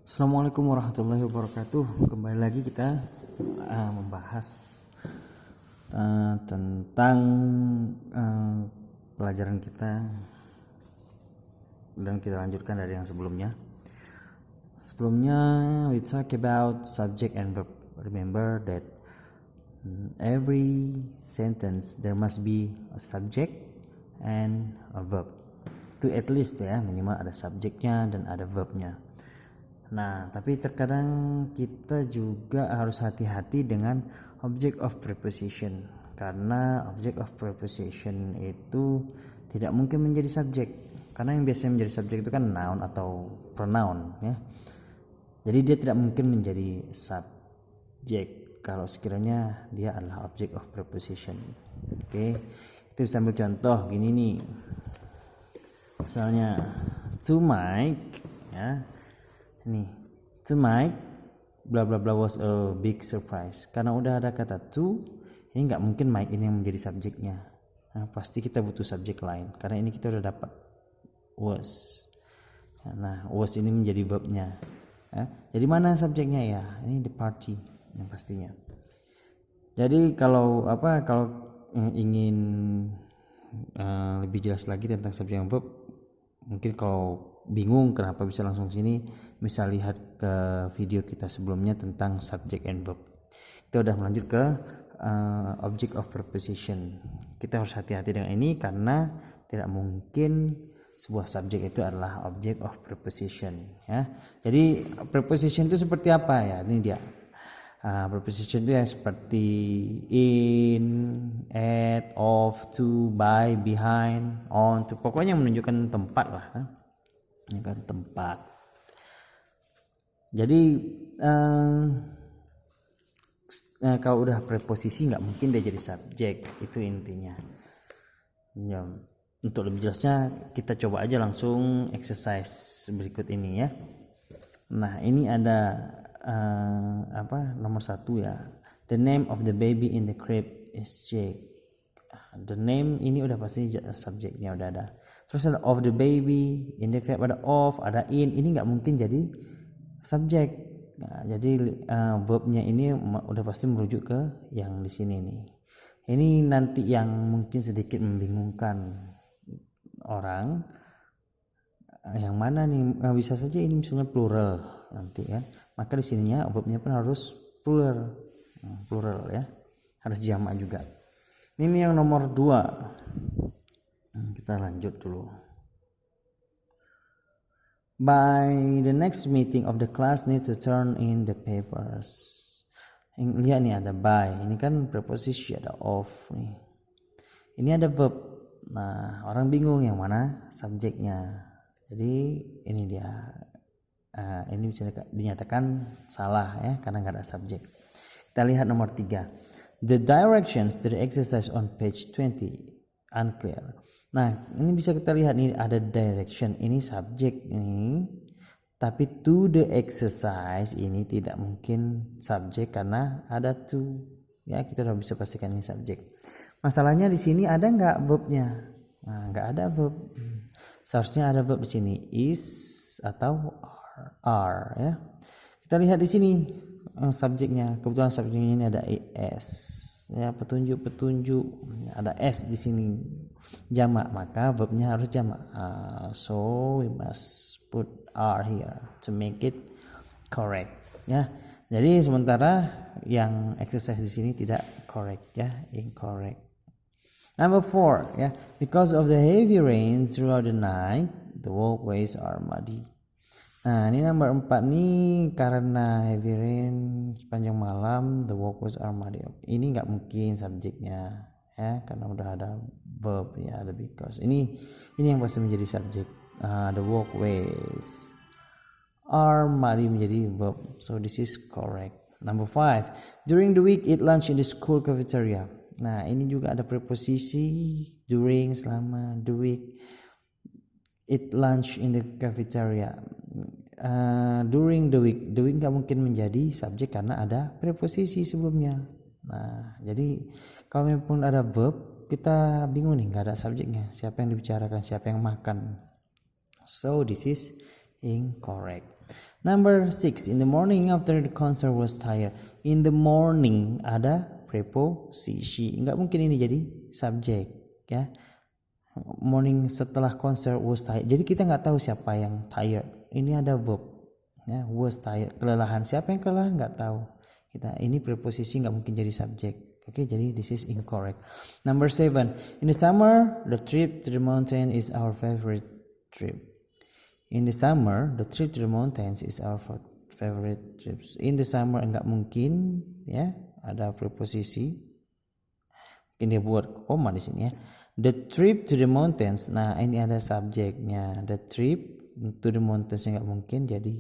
Assalamualaikum warahmatullahi wabarakatuh. Kembali lagi kita membahas tentang pelajaran kita, dan kita lanjutkan dari yang sebelumnya. Sebelumnya we talk about subject and verb. Remember that every sentence there must be a subject and a verb. Itu at least ya, minimal ada subjeknya dan ada verbnya. Nah, tapi terkadang kita juga harus hati-hati dengan object of preposition, karena object of preposition itu tidak mungkin menjadi subjek, karena yang biasanya menjadi subjek itu kan noun atau pronoun ya. Jadi dia tidak mungkin menjadi subjek kalau sekiranya dia adalah object of preposition. Oke, kita bisa ambil contoh gini nih. Misalnya to Mike ya. Nih, to Mike bla bla bla was a big surprise. Karena udah ada kata to, ini nggak mungkin Mike ini yang menjadi subjeknya. Nah, pasti kita butuh subjek lain. Karena ini kita udah dapat was. Nah, was ini menjadi verbnya. Jadi mana subjeknya ya? Ini the party yang pastinya. Jadi kalau ingin lebih jelas lagi tentang subjek dan verb, mungkin kalau bingung kenapa bisa langsung sini, bisa lihat ke video kita sebelumnya tentang subject and verb. Kita udah melanjut ke object of preposition. Kita harus hati-hati dengan ini karena tidak mungkin sebuah subjek itu adalah object of preposition ya. Jadi preposition itu seperti apa ya? Ini dia. Preposition itu ya seperti in, at, of, to, by, behind, on, to, pokoknya menunjukkan tempat lah kan? Menunjukkan tempat. Jadi kalau udah preposisi nggak mungkin dia jadi subjek, itu intinya ya. Untuk lebih jelasnya kita coba aja langsung exercise berikut ini ya. Nah, ini ada nomor 1 ya. The name of the baby in the crib is Jake. The name ini udah pasti subjeknya udah ada. Terus ada of the baby in the crib, ada of, ada in. Ini nggak mungkin jadi subjek. Nah, jadi verbnya ini udah pasti merujuk ke yang di sini nih. Ini nanti yang mungkin sedikit membingungkan orang, yang mana nih, bisa saja ini misalnya plural nanti kan, maka di sininya verbnya pun harus plural ya, harus jamak juga. Ini yang nomor 2. Kita lanjut dulu. By the next meeting of the class need to turn in the papers. Lihat nih, ada by, ini kan preposisi, ada of nih, ini ada verb. Nah, orang bingung yang mana subjeknya. Jadi ini dia, ini bisa dinyatakan salah ya, karena nggak ada subjek. Kita lihat nomor 3. The directions to the exercise on page 20 unclear. Nah, ini bisa kita lihat nih, ada direction, ini subjek ini, tapi to the exercise ini tidak mungkin subjek karena ada to ya. Kita udah bisa pastikan ini subjek. Masalahnya di sini ada nggak verbnya? Nah, nggak ada verb. Seharusnya ada verb di sini, is atau are ya. Kita lihat di sini subjeknya. Kebetulan subjeknya ini ada es ya, petunjuk, ada s di sini jamak, maka verbnya harus jamak. So we must put are here to make it correct ya. Jadi sementara yang exercise di sini tidak correct ya, incorrect. Number 4 ya, because of the heavy rain throughout the night, the walkways are muddy. Nah, ini nomor 4 nih, karena heavy rain sepanjang malam, the walkways are muddy. Ini nggak mungkin subjeknya ya, karena udah ada verb ya, ada because. Ini yang pasti menjadi subjek. The walkways are muddy menjadi verb, so this is correct. Number 5, during the week eat lunch in the school cafeteria. Nah, ini juga ada preposisi during, selama, the week, eat lunch in the cafeteria. During the week nggak mungkin menjadi subjek karena ada preposisi sebelumnya. Nah, jadi kalau memang ada verb, kita bingung nih, nggak ada subjeknya, siapa yang dibicarakan, siapa yang makan. So this is incorrect. Number 6, in the morning after the concert was tired. In the morning ada preposisi, nggak mungkin ini jadi subjek, ya. Morning setelah konser was tired, jadi kita nggak tahu siapa yang tired. Ini ada verb, ya, was tired, kelelahan. Siapa yang kelelahan nggak tahu kita. Ini preposisi, nggak mungkin jadi subjek. Oke, jadi this is incorrect. Number 7, in the summer the trip to the mountain is our favorite trip. In the summer the trip to the mountains is our favorite trips. In the summer nggak mungkin, ya, ada preposisi. Mungkin dia buat koma di sini, ya. The trip to the mountains. Nah, ini ada subjeknya. The trip to the mountains nggak mungkin jadi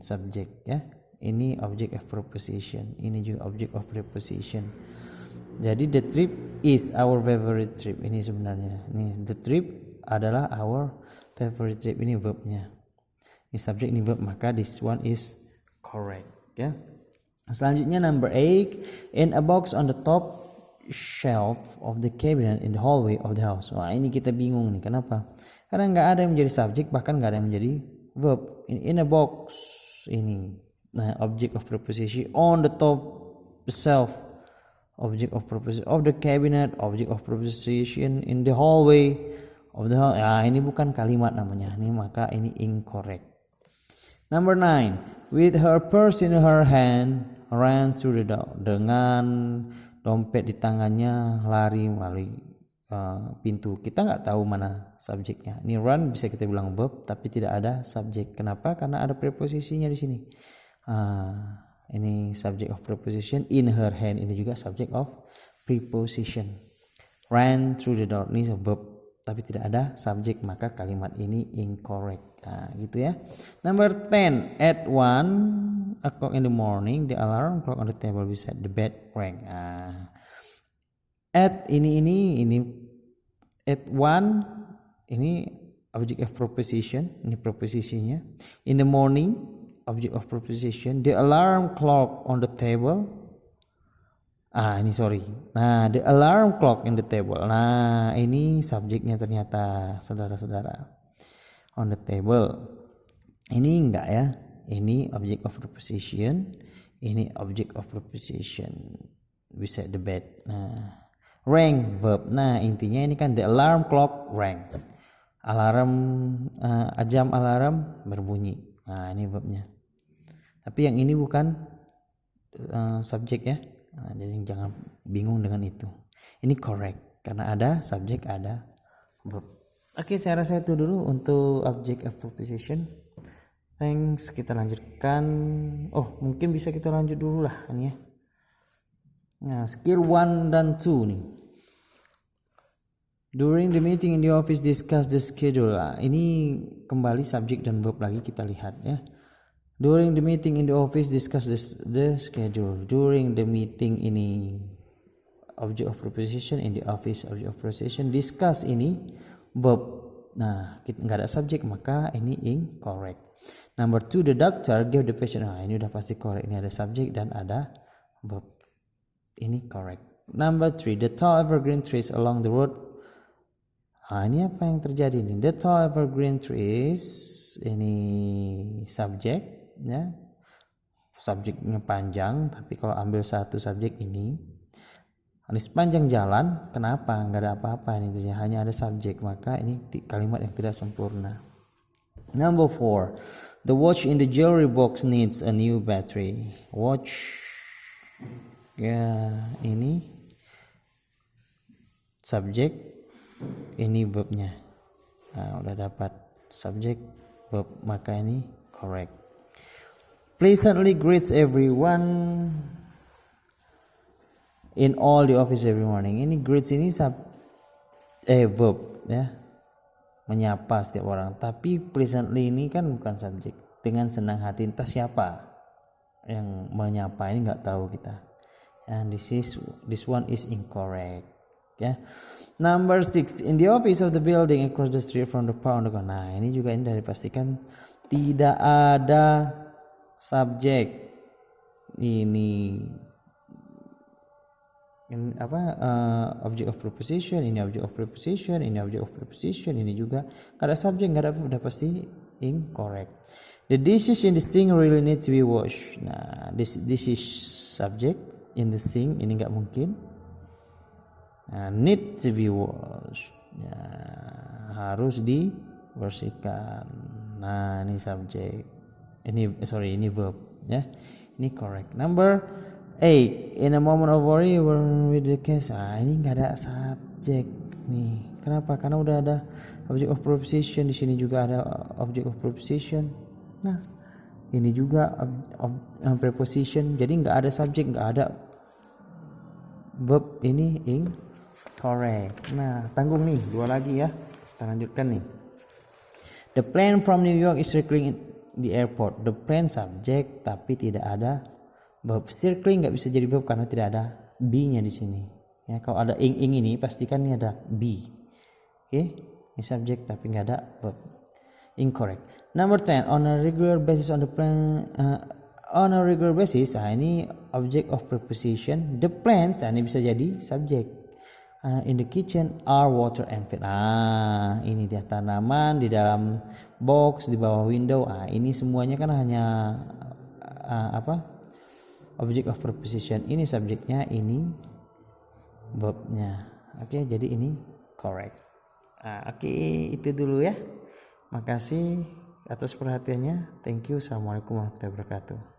subjek, ya. Ini object of preposition. Ini juga object of preposition. Jadi the trip is our favorite trip. Ini sebenarnya. Ini the trip adalah our favorite trip. Ini verbnya. Ini subjek, ini verb, maka this one is correct, ya. Selanjutnya number 8, in a box on the top shelf of the cabinet in the hallway of the house. Wah, ini kita bingung nih, kenapa? Karena nggak ada yang menjadi subjek, bahkan nggak ada yang menjadi verb. In a box ini, nah, object of preposition. On the top shelf, object of preposition. Of the cabinet, object of preposition. In the hallway of the house. Ya, ini bukan kalimat namanya. Ini maka ini incorrect. Number 9, with her purse in her hand, ran through the door. Dengan dompet di tangannya lari melalui pintu. Kita nggak tahu mana subjeknya. Ini run bisa kita bilang verb, tapi tidak ada subjek. Kenapa? Karena ada preposisinya di sini. Ini subject of preposition. In her hand, ini juga subject of preposition. Ran through the door, ini verb, tapi tidak ada subjek, maka kalimat ini incorrect. Nah, gitu ya. Number 10, at 1 o'clock in the morning, the alarm clock on the table beside the bed rang. At ini at 1 ini object of preposition, ini preposisinya. In the morning, object of preposition. The alarm clock on the table. Nah, the alarm clock in the table. Nah, ini subjeknya ternyata, saudara-saudara. On the table. Ini enggak, ya. Ini object of preposition. Ini object of preposition. Beside the bed. Nah, rang verb. Nah, intinya ini kan the alarm clock rang. Alarm, jam alarm berbunyi. Nah, ini verbnya. Tapi yang ini bukan subjek, ya. Nah, jadi jangan bingung dengan itu. Ini correct karena ada subjek, ada verb. Oke, saya rasa itu dulu untuk object of preposition. Thanks, kita lanjutkan. Oh, mungkin bisa kita lanjut dulu lah kan, ya. Nah, skill 1 dan 2 nih. During the meeting in the office, discuss the schedule. Ini kembali subjek dan verb lagi kita lihat, ya. During the meeting in the office, discuss the schedule. During the meeting ini object of preposition, in the office object of preposition. Discuss ini verb. Nah, kita nggak ada subjek, maka ini incorrect. Number 2, the doctor gave the patient. Nah, ini udah pasti correct. Ini ada subjek dan ada verb. Ini correct. Number 3, the tall evergreen trees along the road. Nah, ini apa yang terjadi nih? The tall evergreen trees, ini subjek, ya. Subjeknya panjang, tapi kalau ambil satu subjek ini sepanjang jalan, kenapa? Nggak ada apa-apa ini, hanya ada subjek, maka ini kalimat yang tidak sempurna. Number 4, the watch in the jewelry box needs a new battery. Watch, ya, ini subjek, ini verbnya. Nah, udah dapat subjek, verb, maka ini correct. Pleasantly greets everyone in all the office every morning. Ini greets ini verb, ya, menyapa setiap orang. Tapi pleasantly ini kan bukan subjek. Dengan senang hati, entah siapa yang menyapa, ini nggak tahu kita. And this one is incorrect, ya. Number 6, in the office of the building across the street from the park. Nah, ini juga ini dari pastikan tidak ada subjek. Ini object of preposition, ini object of preposition, ini object of preposition, ini juga nggak ada subjek, nggak ada, udah pasti incorrect. The dishes in the sink really need to be washed. Nah, this is subject. In the sink ini nggak mungkin. Nah, need to be washed. Harus dibersihkan. Nah, ini subjek. Ini verb ya. Ini correct. Number 8. In a moment of worry with the case. Ini nggak ada subjek nih. Kenapa? Karena udah ada object of preposition, di sini juga ada object of preposition. Nah, ini juga preposition. Jadi nggak ada subjek, nggak ada verb. Ini incorrect. Nah, tanggung nih, 2 lagi ya. Kita lanjutkan nih. The plane from New York is circling the airport. The plane subjek tapi tidak ada verb. Circling nggak bisa jadi verb karena tidak ada be-nya di sini. Ya, kalau ada ing ini pastikan ini ada be. Oke, ini subjek tapi nggak ada verb. Incorrect. Number 10. On a regular basis on the plane. On a regular basis. Ini object of preposition. The plants. Ini bisa jadi subjek. In the kitchen are water and feed. Ini dia tanaman di dalam box di bawah window. Ini semuanya kan hanya object of preposition. Ini subjeknya, ini verbnya. Oke, jadi ini correct. Oke, itu dulu ya. Makasih atas perhatiannya. Thank you. Assalamualaikum warahmatullahi wabarakatuh.